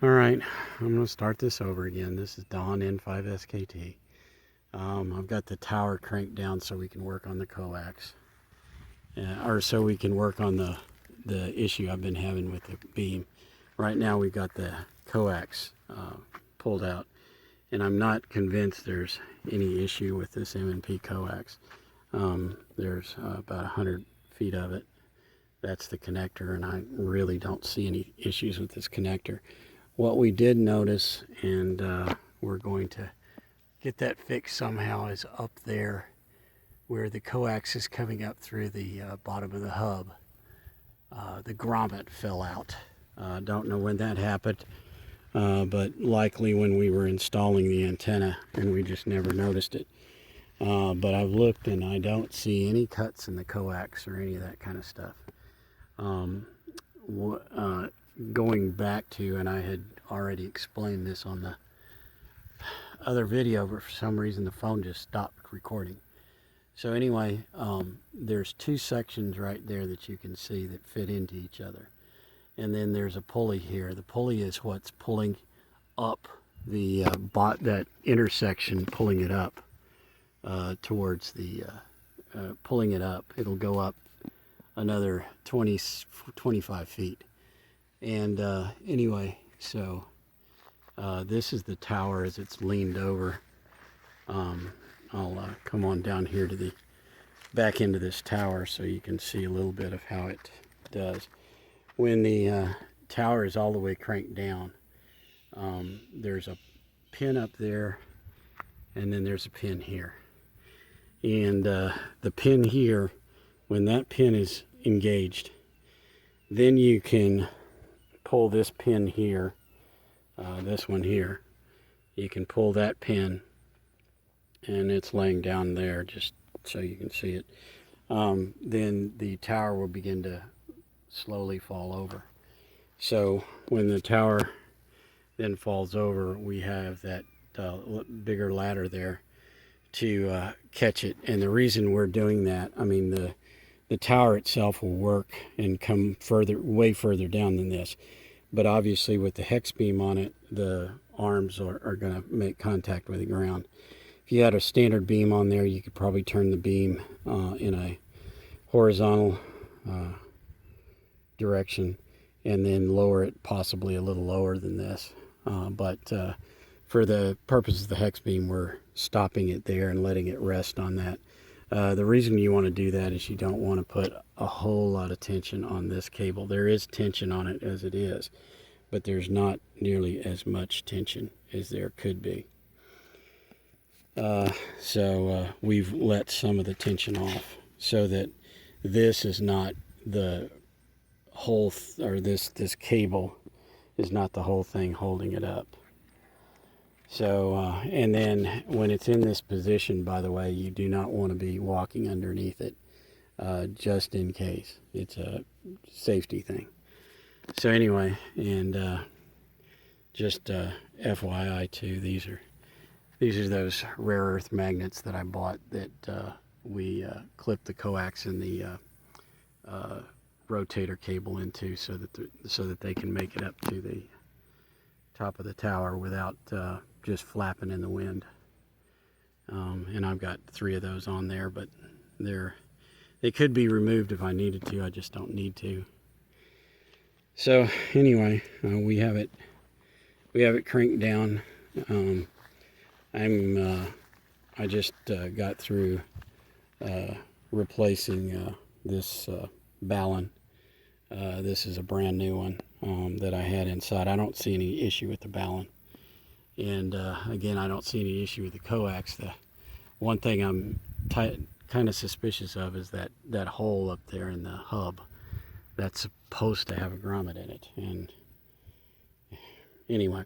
All right, I'm going to start this over again. This is Don N5SKT. I've got the tower cranked down so we can work on the coax, or so we can work on the issue I've been having with the beam. Right now we've got the coax pulled out, and I'm not convinced there's any issue with this M&P coax. There's about 100 feet of it. That's the connector, and I really don't see any issues with this connector. What we did notice, and we're going to get that fixed somehow, is up there where the coax is coming up through the bottom of the hub. The grommet fell out. Don't know when that happened, but likely when we were installing the antenna, and we just never noticed it. But I've looked and I don't see any cuts in the coax or any of that kind of stuff. Going back to, and I had already explained this on the other video, but for some reason the phone just stopped recording. So anyway, there's two sections right there that you can see that fit into each other. And then there's a pulley here. The pulley is what's pulling up the that intersection, pulling it up towards the, pulling it up. It'll go up another 25 feet. And anyway, so this is the tower as it's leaned over. I'll come on down here to the back end of this tower so you can see a little bit of how it does. When the tower is all the way cranked down, there's a pin up there, and then there's a pin here. And the pin here, when that pin is engaged, then you can pull this pin here, this one here. You can pull that pin, and it's laying down there just so you can see it. Then the tower will begin to slowly fall over. So when the tower then falls over, we have that bigger ladder there to catch it. And the reason we're doing that, I mean, the tower itself will work and come further, way further down than this. But obviously with the Hexbeam on it, the arms are going to make contact with the ground. If you had a standard beam on there, you could probably turn the beam in a horizontal direction and then lower it possibly a little lower than this. But for the purposes of the Hexbeam, we're stopping it there and letting it rest on that. The reason you want to do that is you don't want to put a whole lot of tension on this cable. There is tension on it as it is, but there's not nearly as much tension as there could be. So we've let some of the tension off so that this is not the whole, or this cable is not the whole thing holding it up. So, and then when it's in this position, by the way, you do not want to be walking underneath it, just in case. It's a safety thing. So anyway, and just FYI too, these are those rare earth magnets that I bought that we clip the coax and the rotator cable into so that they can make it up to the top of the tower without just flapping in the wind. And I've got 3 of those on there, but they could be removed if I needed to. I just don't need to. So anyway, we have it cranked down. I just got through replacing this balun. This is a brand new one that I had inside. I don't see any issue with the balun. And again, I don't see any issue with the coax. The one thing I'm kind of suspicious of is that hole up there in the hub that's supposed to have a grommet in it. And anyway,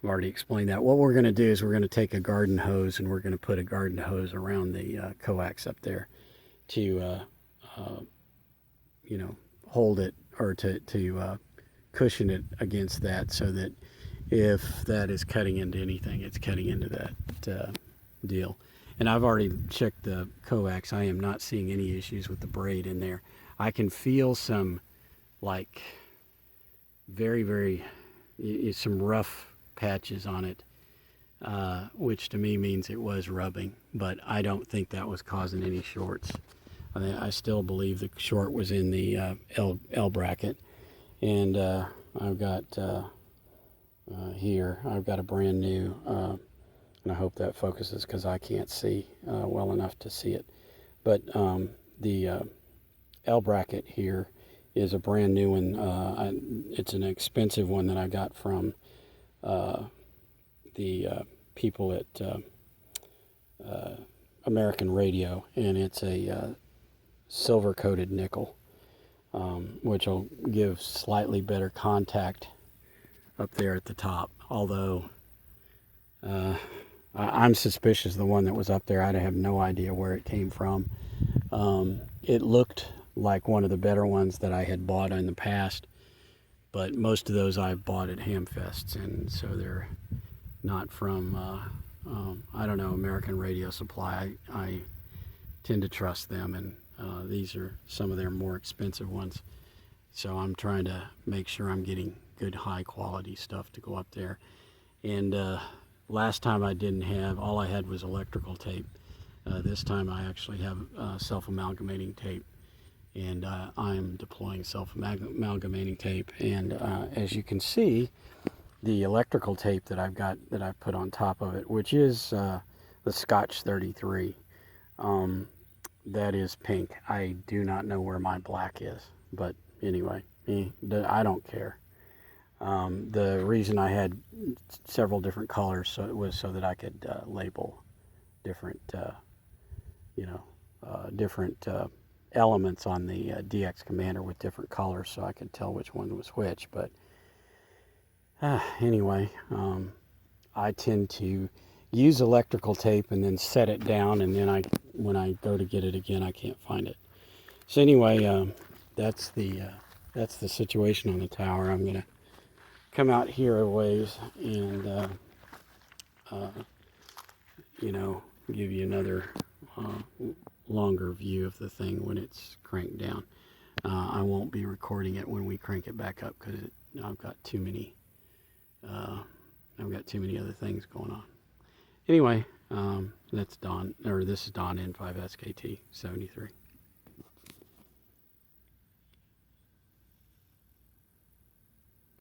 I've already explained that. What we're going to do is we're going to take a garden hose and we're going to put a garden hose around the coax up there to hold it, or to cushion it against that, so that if that is cutting into anything, it's cutting into that deal. And I've already checked the coax. I am not seeing any issues with the braid in there. I can feel some, like, very, very some rough patches on it, which to me means it was rubbing, but I don't think that was causing any shorts. I still believe the short was in the L bracket. And I've got here, I've got a brand new, and I hope that focuses because I can't see well enough to see it. But the L bracket here is a brand new one. It's an expensive one that I got from the people at American Radio, and it's a silver coated nickel, which will give slightly better contact up there at the top. Although I'm suspicious the one that was up there, I have no idea where it came from. It looked like one of the better ones that I had bought in the past, but most of those I've bought at Hamfests, and so they're not from, I don't know, American Radio Supply. I tend to trust them, and these are some of their more expensive ones. So I'm trying to make sure I'm getting good high quality stuff to go up there. And last time I didn't have, all I had was electrical tape. This time I actually have self-amalgamating tape, and I'm deploying self-amalgamating tape. And as you can see, the electrical tape that I've got, that I've put on top of it, which is the Scotch 33, that is pink. I do not know where my black is, but anyway, I don't care. The reason I had several different colors was so that I could label different, different elements on the DX Commander with different colors, so I could tell which one was which. But anyway, I tend to use electrical tape and then set it down, and then when I go to get it again, I can't find it. So anyway, that's the situation on the tower. I'm gonna come out here a ways and give you another longer view of the thing when it's cranked down. I won't be recording it when we crank it back up because I've got too many other things going on. Anyway, this is Don N5SKT 73.